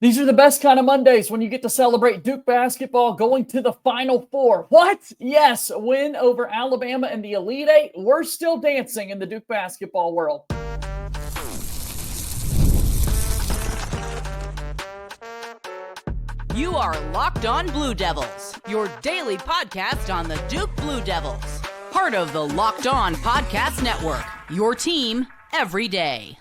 These are the best kind of Mondays when you get to celebrate Duke basketball going to the Final Four. What? Yes, a win over Alabama in the Elite Eight. We're still dancing in the Duke basketball world. You are Locked On Blue Devils, your daily podcast on the Duke Blue Devils. Part of the Locked On Podcast Network, your team every day.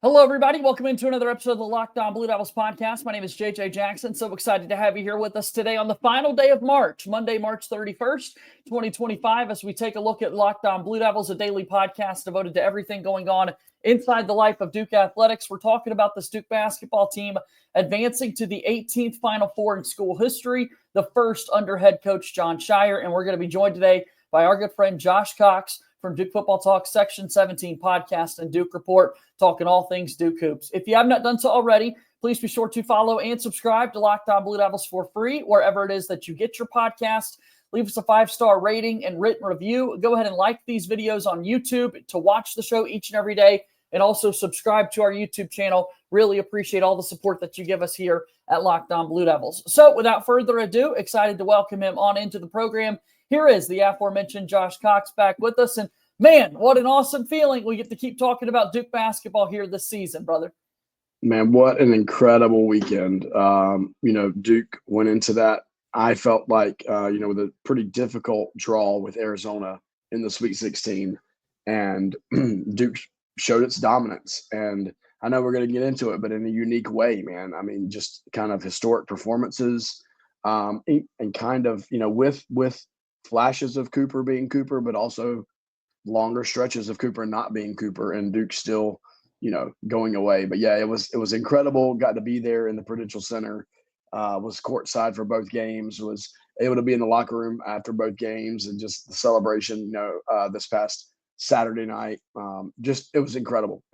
Hello, everybody. Welcome into another episode of the Locked On Blue Devils podcast. My name is JJ Jackson. So excited to have you here with us today on the final day of March, Monday, March 31st, 2025, as we take a look at Locked On Blue Devils, a daily podcast devoted to everything going on inside the life of Duke athletics. We're talking about this Duke basketball team advancing to the 18th Final Four in school history, the first under head coach John Scheyer. And we're going to be joined today by our good friend Josh Cox from Duke Football Talk Section 17 podcast and Duke Report, talking all things Duke hoops. If you have not done so already, please be sure to follow and subscribe to Locked On Blue Devils for free, wherever it is that you get your podcast. Leave us a 5-star rating and written review. Go ahead and like these videos on YouTube to watch the show each and every day, and also subscribe to our YouTube channel. Really appreciate all the support that you give us here at Locked On Blue Devils. So without further ado, excited to welcome him on into the program. Here is the aforementioned Josh Cox back with us. And man, what an awesome feeling. We get to keep talking about Duke basketball here this season, brother. Man, what an incredible weekend. Duke went into that, I felt like, with a pretty difficult draw with Arizona in the Sweet 16. And Duke showed its dominance. And I know we're going to get into it, but in a unique way, man. I mean, just kind of historic performances and kind of, with flashes of Cooper being Cooper, but also longer stretches of Cooper not being Cooper, and Duke still, going away. But yeah, it was incredible. Got to be there in the Prudential Center, was courtside for both games, was able to be in the locker room after both games, and just the celebration, this past Saturday night. It was incredible.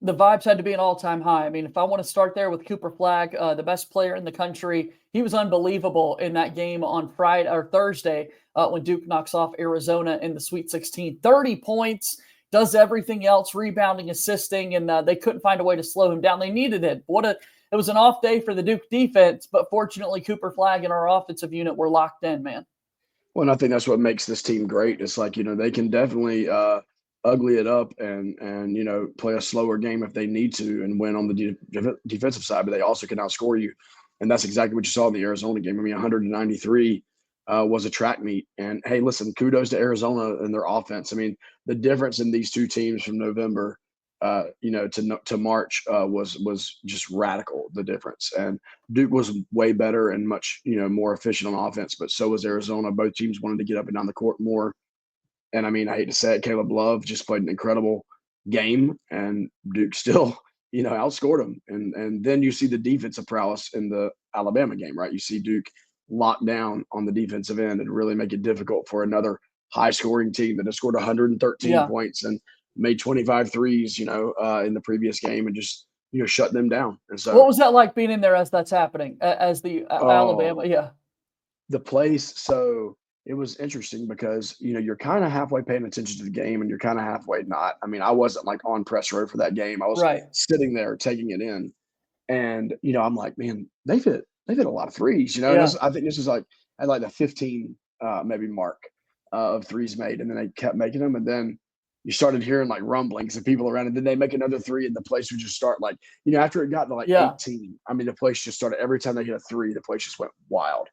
The vibes had to be an all-time high. I mean, if I want to start there with Cooper Flagg, the best player in the country, he was unbelievable in that game on Thursday when Duke knocks off Arizona in the Sweet 16. 30 points, does everything else, rebounding, assisting, and they couldn't find a way to slow him down. They needed it. It was an off day for the Duke defense, but fortunately Cooper Flagg and our offensive unit were locked in, man. Well, and I think that's what makes this team great. It's like, they can definitely ugly it up and play a slower game if they need to and win on the defensive side, but they also can outscore you. And that's exactly what you saw in the Arizona game. I mean, 193 was a track meet. And hey, listen, kudos to Arizona and their offense. I mean, the difference in these two teams from November, to March was just radical, the difference. And Duke was way better and much, more efficient on offense, but so was Arizona. Both teams wanted to get up and down the court more. And I mean, I hate to say it, Caleb Love just played an incredible game, and Duke still, outscored them. And then you see the defensive prowess in the Alabama game, right? You see Duke lock down on the defensive end and really make it difficult for another high-scoring team that has scored 113 points and made 25 threes, in the previous game, and just, shut them down. And so, what was that like being in there as that's happening, as the Alabama? Yeah. The place, so it was interesting because, you're kind of halfway paying attention to the game and you're kind of halfway not. I mean, I wasn't like on press row for that game. I was sitting there taking it in. And, I'm like, man, they've hit a lot of threes, Yeah. And I think this was like at like the 15 maybe mark of threes made. And then they kept making them. And then you started hearing like rumblings of people around, and then they make another three and the place would just start like, after it got to like 18, I mean, the place just started, every time they hit a three, the place just went wild.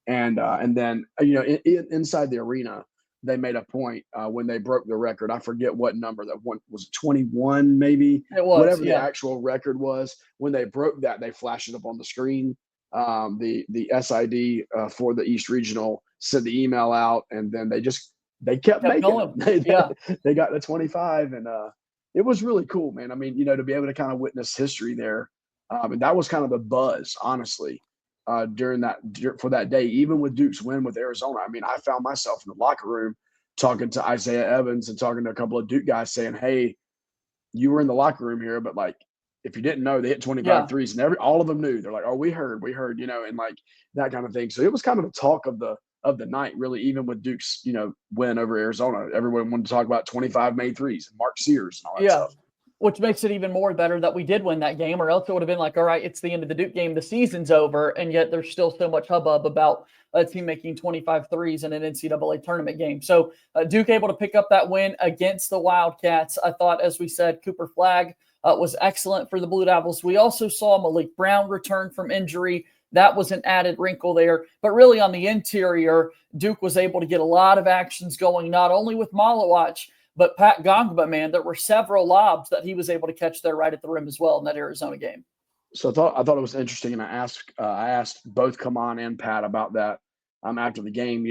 And then, inside the arena, they made a point when they broke the record. I forget what number that one was, 21 maybe. It was, whatever the actual record was. When they broke that, they flashed it up on the screen. The SID for the East Regional sent the email out, and then they kept making going. them. They got to 25, and it was really cool, man. I mean, to be able to kind of witness history there, and that was kind of the buzz, honestly. For that day, even with Duke's win with Arizona. I mean, I found myself in the locker room talking to Isaiah Evans and talking to a couple of Duke guys saying, hey, you were in the locker room here, but like, if you didn't know, they hit 25 threes, and all of them knew. They're like, oh, we heard, and like that kind of thing. So it was kind of the talk of the night, really, even with Duke's, win over Arizona. Everyone wanted to talk about 25 made threes and Mark Sears and all that stuff. Which makes it even more better that we did win that game, or else it would have been like, all right, it's the end of the Duke game, the season's over, and yet there's still so much hubbub about a team making 25 threes in an NCAA tournament game. So Duke able to pick up that win against the Wildcats. I thought, as we said, Cooper Flagg was excellent for the Blue Devils. We also saw Malik Brown return from injury. That was an added wrinkle there. But really on the interior, Duke was able to get a lot of actions going, not only with Maluach, but Pat Ngongba, man, there were several lobs that he was able to catch there right at the rim as well in that Arizona game. So I thought it was interesting, and I asked both Khaman and Pat about that after the game.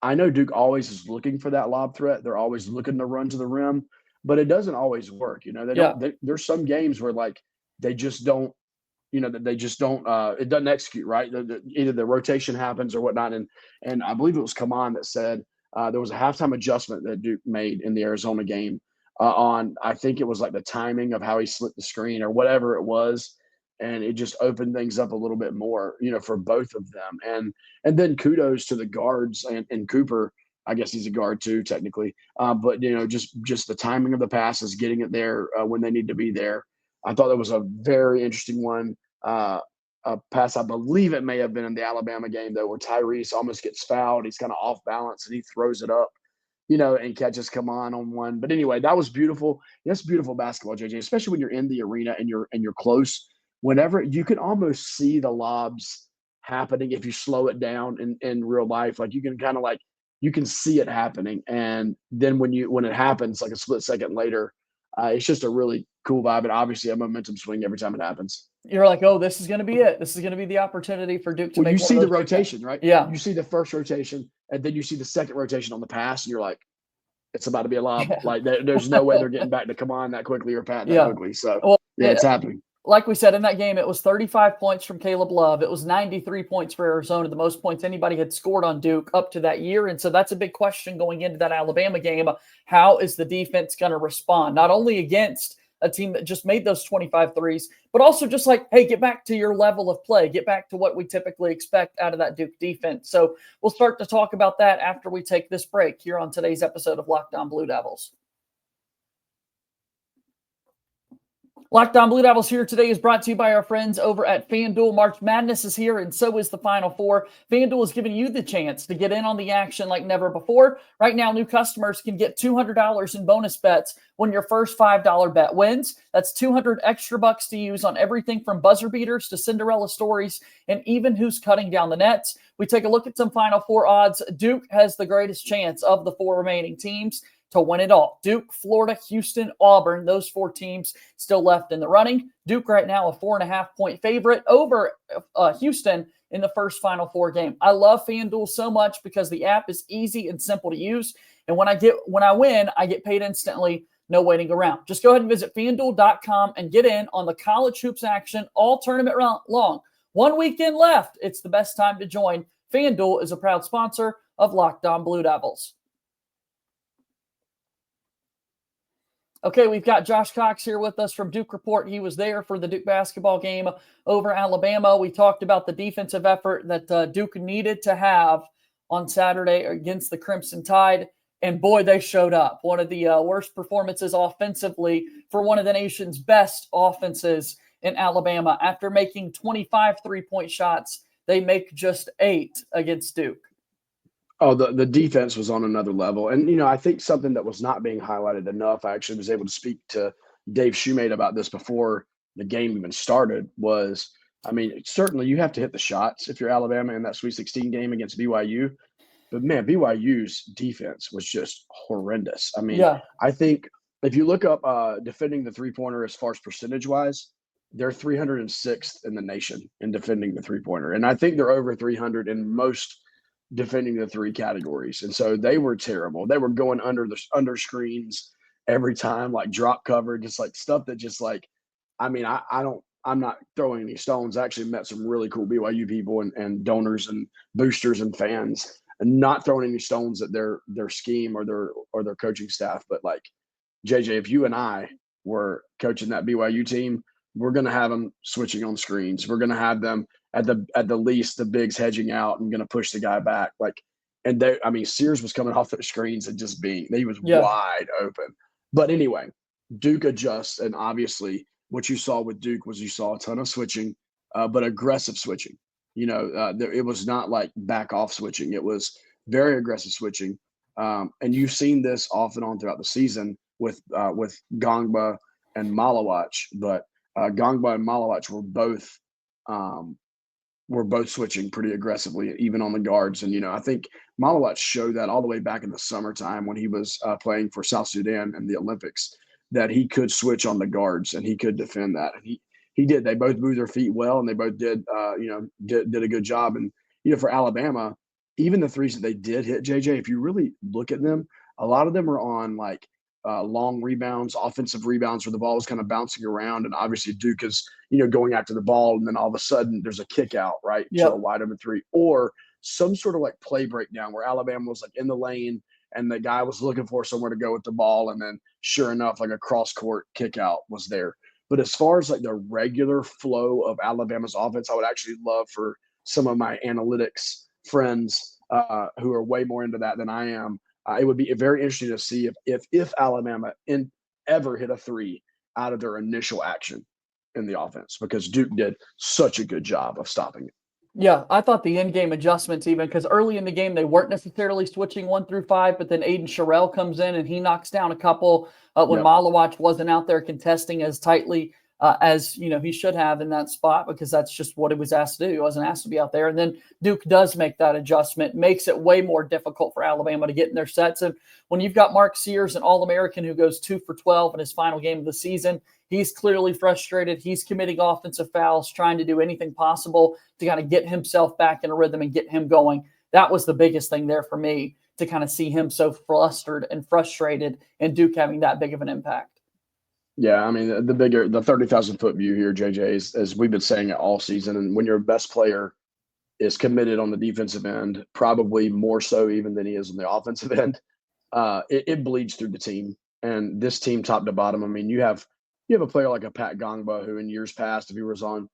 I know Duke always is looking for that lob threat. They're always looking to run to the rim, but it doesn't always work. There's some games where like they just don't. It doesn't execute right. Either the rotation happens or whatnot. And I believe it was Khaman that said there was a halftime adjustment that Duke made in the Arizona game on, I think it was like the timing of how he slipped the screen or whatever it was. And it just opened things up a little bit more, for both of them. And then kudos to the guards and Cooper. I guess he's a guard too, technically. But just the timing of the passes, getting it there when they need to be there. I thought that was a very interesting one. A pass, I believe it may have been in the Alabama game, though, where Tyrese almost gets fouled. He's kind of off balance, and he throws it up, and catches Khaman on one. But anyway, that was beautiful. That's beautiful basketball, JJ, especially when you're in the arena and you're close. Whenever you can almost see the lobs happening if you slow it down in real life. Like you can kind of you can see it happening. And then when it happens, like a split second later, it's just a really cool vibe, and obviously a momentum swing every time it happens. You're like, oh, this is going to be it. This is going to be the opportunity for Duke to make. You see the rotation, right? Yeah. You see the first rotation, and then you see the second rotation on the pass, and you're like, it's about to be a lob. Yeah. Like there's no way they're getting back to Khaman that quickly or Pat that quickly. So it's happening. Like we said, in that game, it was 35 points from Caleb Love. It was 93 points for Arizona, the most points anybody had scored on Duke up to that year. And so that's a big question going into that Alabama game. How is the defense going to respond? Not only against a team that just made those 25 threes, but also just like, hey, get back to your level of play. Get back to what we typically expect out of that Duke defense. So we'll start to talk about that after we take this break here on today's episode of Locked On Blue Devils. Locked On Blue Devils here today is brought to you by our friends over at FanDuel. March Madness is here, and so is the Final Four. FanDuel is giving you the chance to get in on the action like never before. Right now, new customers can get $200 in bonus bets when your first $5 bet wins. That's $200 extra bucks to use on everything from buzzer beaters to Cinderella stories and even who's cutting down the nets. We take a look at some Final Four odds. Duke has the greatest chance of the four remaining teams to win it all. Duke, Florida, Houston, Auburn, those four teams still left in the running. Duke right now a 4.5-point favorite over Houston in the first Final Four game. I love FanDuel so much because the app is easy and simple to use. And when I win, I get paid instantly, no waiting around. Just go ahead and visit FanDuel.com and get in on the college hoops action all tournament long. 1 weekend left. It's the best time to join. FanDuel is a proud sponsor of Locked On Blue Devils. Okay, we've got Josh Cox here with us from Duke Report. He was there for the Duke basketball game over Alabama. We talked about the defensive effort that Duke needed to have on Saturday against the Crimson Tide, and boy, they showed up. One of the worst performances offensively for one of the nation's best offenses in Alabama. After making 25 three-point shots, they make just 8 against Duke. Oh, the defense was on another level. And, I think something that was not being highlighted enough, I actually was able to speak to Dave Shoemate about this before the game even started, was, certainly you have to hit the shots if you're Alabama in that Sweet 16 game against BYU. But, man, BYU's defense was just horrendous. I think if you look up defending the three-pointer as far as percentage-wise, they're 306th in the nation in defending the three-pointer. And I think they're over 300 in most defending the three categories. And so they were terrible. They were going under screens every time, like drop cover, just like stuff that just like, I'm not throwing any stones. I actually met some really cool BYU people and donors and boosters and fans, and not throwing any stones at their scheme or their coaching staff. But like, JJ, if you and I were coaching that BYU team, we're going to have them switching on screens. We're going to have them at the least, the bigs hedging out and going to push the guy back. Sears was coming off the screens and just he was wide open. But anyway, Duke adjusts, and obviously what you saw with Duke was you saw a ton of switching, but aggressive switching. It was not like back off switching. It was very aggressive switching, and you've seen this off and on throughout the season with Ngongba and Maluach. But Ngongba and Maluach were both switching pretty aggressively, even on the guards. And I think Maluach showed that all the way back in the summertime when he was playing for South Sudan in the Olympics, that he could switch on the guards and he could defend that. And he did. They both moved their feet well, and they both did a good job. And for Alabama, even the threes that they did hit, JJ, if you really look at them, a lot of them are on like long rebounds, offensive rebounds where the ball was kind of bouncing around. And obviously Duke is, going after the ball, and then all of a sudden there's a kick out, right? Yep. To a wide open three, or some sort of like play breakdown where Alabama was like in the lane and the guy was looking for somewhere to go with the ball. And then sure enough, like a cross court kick out was there. But as far as like the regular flow of Alabama's offense, I would actually love for some of my analytics friends who are way more into that than I am. It would be very interesting to see if Alabama ever hit a three out of their initial action in the offense, because Duke did such a good job of stopping it. Yeah, I thought the in-game adjustments, even because early in the game they weren't necessarily switching 1 through 5, but then Aiden Sherrill comes in and he knocks down a couple when Maluach wasn't out there contesting as tightly as he should have in that spot, because that's just what he was asked to do. He wasn't asked to be out there. And then Duke does make that adjustment, makes it way more difficult for Alabama to get in their sets. And when you've got Mark Sears, an All-American who goes 2 for 12 in his final game of the season, he's clearly frustrated. He's committing offensive fouls, trying to do anything possible to kind of get himself back in a rhythm and get him going. That was the biggest thing there for me, to kind of see him so flustered and frustrated, and Duke having that big of an impact. Yeah, I mean, the 30,000 foot view here, JJ, is, as we've been saying it all season. And when your best player is committed on the defensive end, probably more so even than he is on the offensive end, it bleeds through the team. And this team, top to bottom, I mean, you have a player like a Pat Ngongba, who in years past, if he was on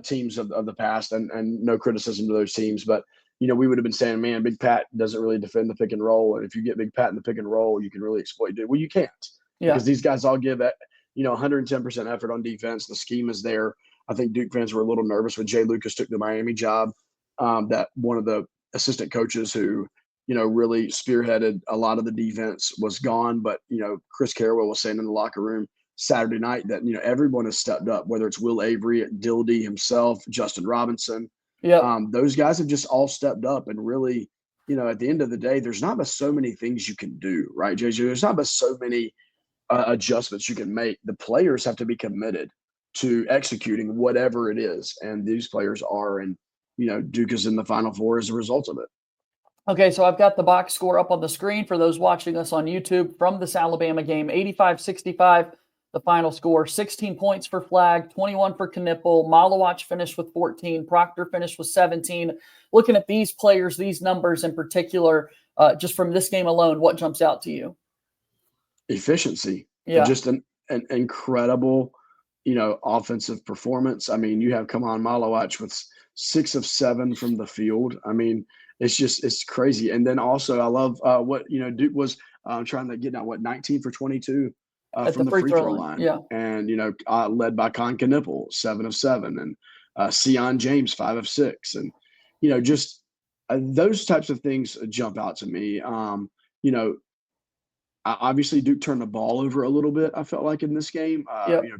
teams of the past, and no criticism to those teams, but we would have been saying, man, Big Pat doesn't really defend the pick and roll. And if you get Big Pat in the pick and roll, you can really exploit it. Well, you can't, because these guys all give 110% effort on defense. The scheme is there. I think Duke fans were a little nervous when Jay Lucas took the Miami job, that one of the assistant coaches who, really spearheaded a lot of the defense was gone. But, Chris Carrawell was saying in the locker room Saturday night that, everyone has stepped up, whether it's Will Avery, Dildy himself, Justin Robinson. Those guys have just all stepped up, and really, at the end of the day, there's not but so many things you can do, right, JJ? There's not but so many adjustments you can make. The players have to be committed to executing whatever it is, and these players are. And Duke is in the Final Four as a result of it. Okay, so I've got the box score up on the screen for those watching us on YouTube from this Alabama game. 85-65, the final score. 16 points for Flagg, 21 for Knipple. Maluach finished with 14. Proctor finished with 17. Looking at these players, these numbers in particular, just from this game alone, what jumps out to you? Efficiency. Yeah. Just an incredible, offensive performance. I mean, you have Khaman Maluach with 6 of 7 from the field. I mean, it's crazy. And then also I love what, Duke was trying to get out, 19 for 22 from the free throw line. Yeah. And, led by Con Knipple, 7 of 7, and Sion James, 5 of 6. And, just those types of things jump out to me. Obviously, Duke turned the ball over a little bit, I felt like, in this game.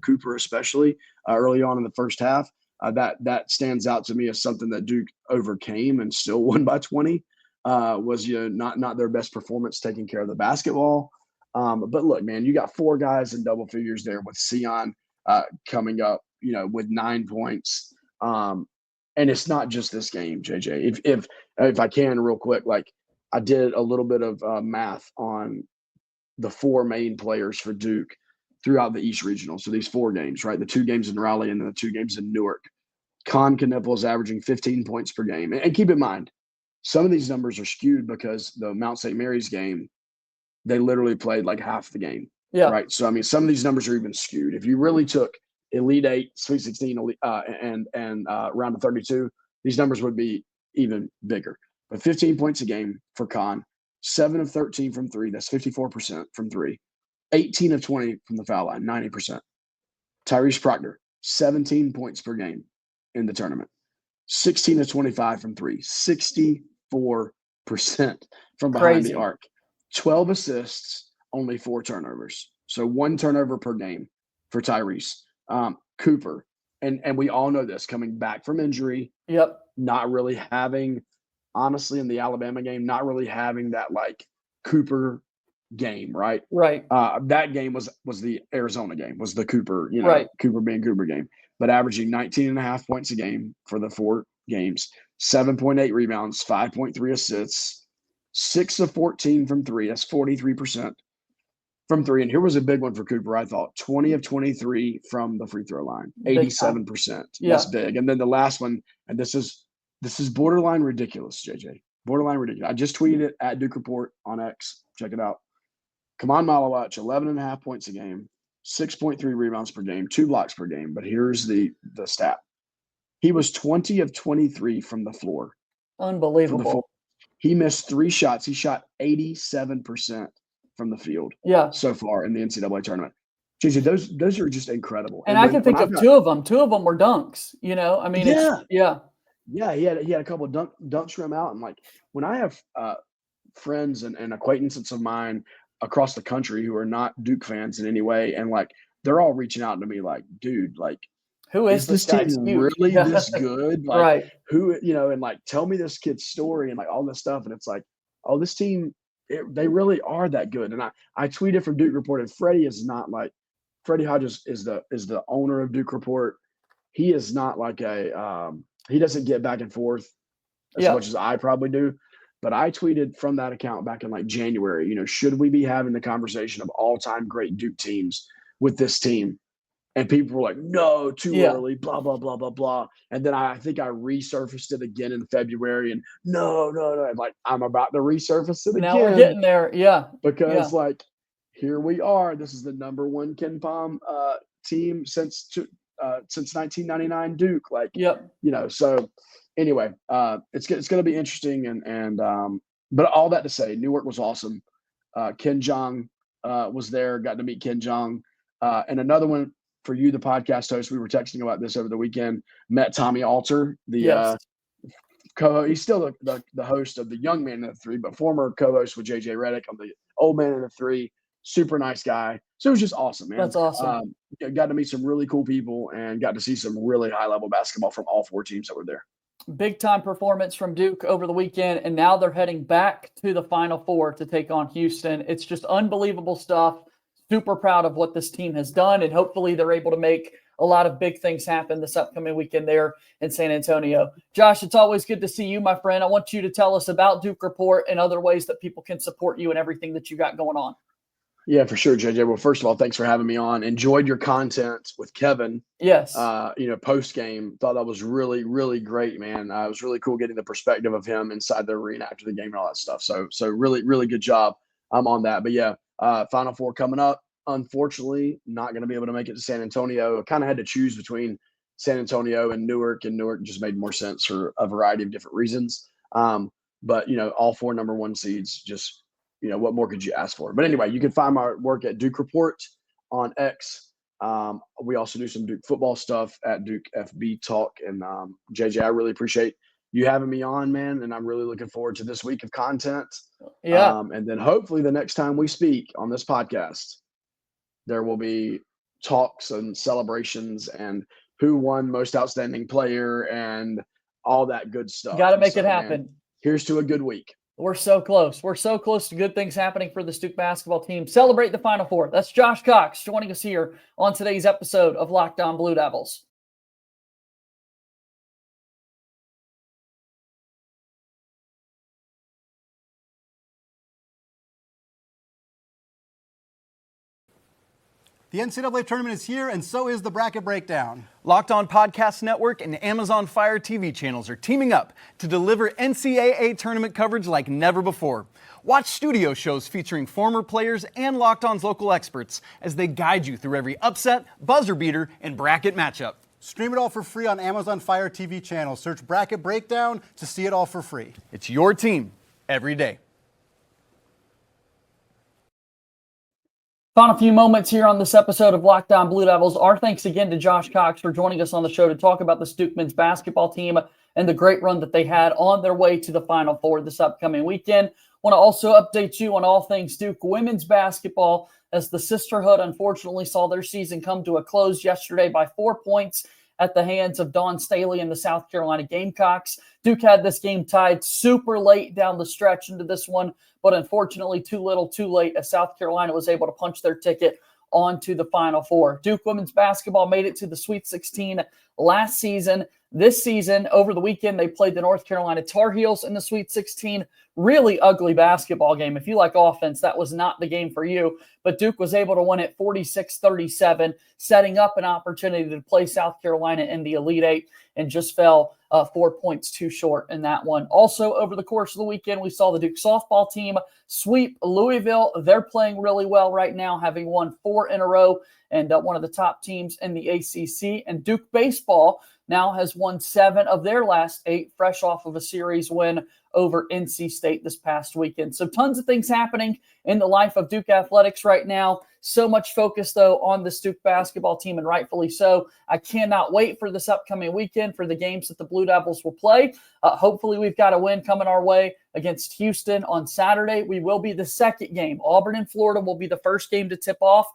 Cooper especially early on in the first half. That stands out to me as something that Duke overcame and still won by 20. Was not their best performance taking care of the basketball. But look, man, you got 4 guys in double figures there, with Sion coming up, with 9 points. And it's not just this game, JJ. If I can real quick, like I did a little bit of math on the 4 main players for Duke throughout the East Regional. So these 4 games, right? The 2 games in Raleigh and then the 2 games in Newark. Con Knipple is averaging 15 points per game. And keep in mind, some of these numbers are skewed because the Mount St. Mary's game, they literally played like half the game. Yeah. Right. So, I mean, some of these numbers are even skewed. If you really took Elite 8, Sweet 16, and round of 32, these numbers would be even bigger. But 15 points a game for Con. 7 of 13 from 3. That's 54% from 3. 18 of 20 from the foul line, 90%. Tyrese Proctor, 17 points per game in the tournament. 16 of 25 from three, 64% from behind Crazy. the arc. 12 assists, only 4 turnovers. So 1 turnover per game for Tyrese. Cooper, and we all know this, coming back from injury, Yep. not really having, honestly, in the Alabama game, not really having that like Cooper game, right? Right. That game was the Arizona game, was the Cooper, Right. Cooper being Cooper game, but averaging 19.5 points a game for the 4 games, 7.8 rebounds, 5.3 assists, 6 of 14 from three. That's 43% from three. And here was a big one for Cooper, I thought. 20 of 23 from the free throw line, 87%. Yeah. That's big. And then the last one, and this is borderline ridiculous, JJ. Borderline ridiculous. I just tweeted it at Duke Report on X. Check it out. Khaman Maluach, 11.5 points a game, 6.3 rebounds per game, 2 blocks per game. But here's the stat. He was 20 of 23 from the floor. Unbelievable. He missed 3 shots. He shot 87% from the field so far in the NCAA tournament. JJ, those are just incredible. And I can think of 2 of them. 2 of them were dunks. I mean, yeah, he had a couple of dunks from out. And like when I have friends and acquaintances of mine across the country who are not Duke fans in any way, and like they're all reaching out to me like, dude, like, who is this team really this good? Like, right. Who, and like, tell me this kid's story and like all this stuff. And it's like, oh, this team, they really are that good. And I tweeted from Duke Report, and Freddie Hodges is the owner of Duke Report. He is not like he doesn't get back and forth as much as I probably do. But I tweeted from that account back in like January, should we be having the conversation of all-time great Duke teams with this team? And people were like, no, too early, blah, blah, blah, blah, blah. And then I think I resurfaced it again in February, and no. Like, I'm about to resurface it again. Now we're getting there, Because like, here we are. This is the number 1 Ken Palm team since 1999 Duke. Like, so anyway, it's going to be interesting. But all that to say, Newark was awesome. Ken Jong was there, got to meet Ken Jong. And another one for you, the podcast host, we were texting about this over the weekend, met Tommy Alter, the he's still the host of the Young Man in the Three, but former co-host with JJ Redick on the Old Man in the Three. Super nice guy. So it was just awesome, man. That's awesome. Got to meet some really cool people and got to see some really high-level basketball from all 4 teams that were there. Big time performance from Duke over the weekend, and now they're heading back to the Final Four to take on Houston. It's just unbelievable stuff. Super proud of what this team has done, and hopefully they're able to make a lot of big things happen this upcoming weekend there in San Antonio. Josh, it's always good to see you, my friend. I want you to tell us about Duke Report and other ways that people can support you and everything that you got going on. Yeah, for sure, JJ. Well, first of all, thanks for having me on. Enjoyed your content with Kevin. Yes. Post game. Thought that was really, really great, man. It was really cool getting the perspective of him inside the arena after the game and all that stuff. So really, really good job. I'm on that. But yeah, Final Four coming up. Unfortunately, not going to be able to make it to San Antonio. I kind of had to choose between San Antonio and Newark just made more sense for a variety of different reasons. But all 4 number 1 seeds, just what more could you ask for? But anyway, you can find my work at Duke Report on X. We also do some Duke football stuff at Duke FB Talk. And JJ, I really appreciate you having me on, man. And I'm really looking forward to this week of content. Yeah. And then hopefully the next time we speak on this podcast, there will be talks and celebrations and who won most outstanding player and all that good stuff. Got to make it happen. Man, here's to a good week. We're so close. We're so close to good things happening for the Duke basketball team. Celebrate the Final Four. That's Josh Cox joining us here on today's episode of Locked On Blue Devils. The NCAA tournament is here, and so is the bracket breakdown. Locked On Podcast Network and Amazon Fire TV channels are teaming up to deliver NCAA tournament coverage like never before. Watch studio shows featuring former players and Locked On's local experts as they guide you through every upset, buzzer beater, and bracket matchup. Stream it all for free on Amazon Fire TV channel. Search Bracket Breakdown to see it all for free. It's your team every day. Final few moments here on this episode of Locked On Blue Devils. Our thanks again to Josh Cox for joining us on the show to talk about the Duke men's basketball team and the great run that they had on their way to the Final Four this upcoming weekend. Want to also update you on all things Duke women's basketball, as the sisterhood unfortunately saw their season come to a close yesterday by 4 points at the hands of Dawn Staley and the South Carolina Gamecocks. Duke had this game tied super late down the stretch into this one, but unfortunately too little too late, as South Carolina was able to punch their ticket onto the Final Four. Duke women's basketball made it to the Sweet 16 last season. This season, over the weekend, they played the North Carolina Tar Heels in the Sweet 16. Really ugly basketball game. If you like offense, that was not the game for you. But Duke was able to win it 46-37, setting up an opportunity to play South Carolina in the Elite Eight, and just fell 4 points too short in that one. Also, over the course of the weekend, we saw the Duke softball team sweep Louisville. They're playing really well right now, having won 4 in a row, and one of the top teams in the ACC. And Duke baseball now has won 7 of their last 8, fresh off of a series win over NC State this past weekend. So tons of things happening in the life of Duke athletics right now. So much focus, though, on this Duke basketball team, and rightfully so. I cannot wait for this upcoming weekend for the games that the Blue Devils will play. Hopefully we've got a win coming our way against Houston on Saturday. We will be the second game. Auburn and Florida will be the first game to tip off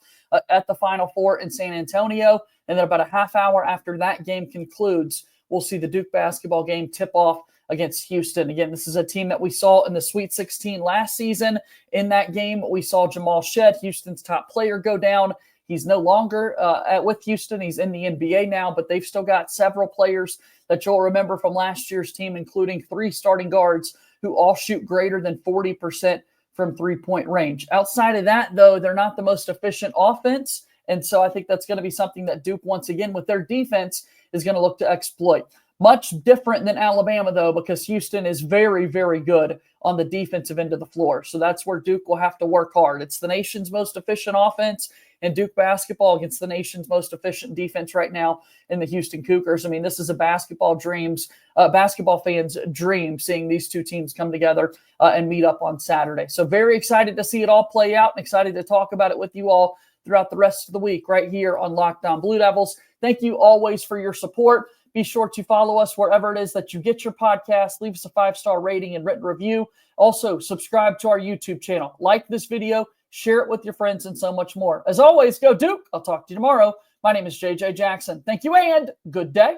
at the Final Four in San Antonio. And then about a half hour after that game concludes, we'll see the Duke basketball game tip off against Houston. Again, this is a team that we saw in the Sweet 16 last season. In that game, we saw Jamal Shead, Houston's top player, go down. He's no longer with Houston. He's in the NBA now, but they've still got several players that you'll remember from last year's team, including 3 starting guards who all shoot greater than 40% from three-point range. Outside of that, though, they're not the most efficient offense. And so I think that's going to be something that Duke, once again, with their defense, is going to look to exploit. Much different than Alabama, though, because Houston is very, very good on the defensive end of the floor. So that's where Duke will have to work hard. It's the nation's most efficient offense, and Duke basketball against the nation's most efficient defense right now in the Houston Cougars. I mean, this is a basketball fans' dream, seeing these two teams come together and meet up on Saturday. So very excited to see it all play out, and excited to talk about it with you all throughout the rest of the week right here on Locked On Blue Devils. Thank you always for your support. Be sure to follow us wherever it is that you get your podcast. Leave us a 5-star rating and written review. Also, subscribe to our YouTube channel. Like this video, share it with your friends, and so much more. As always, go Duke. I'll talk to you tomorrow. My name is JJ Jackson. Thank you and good day.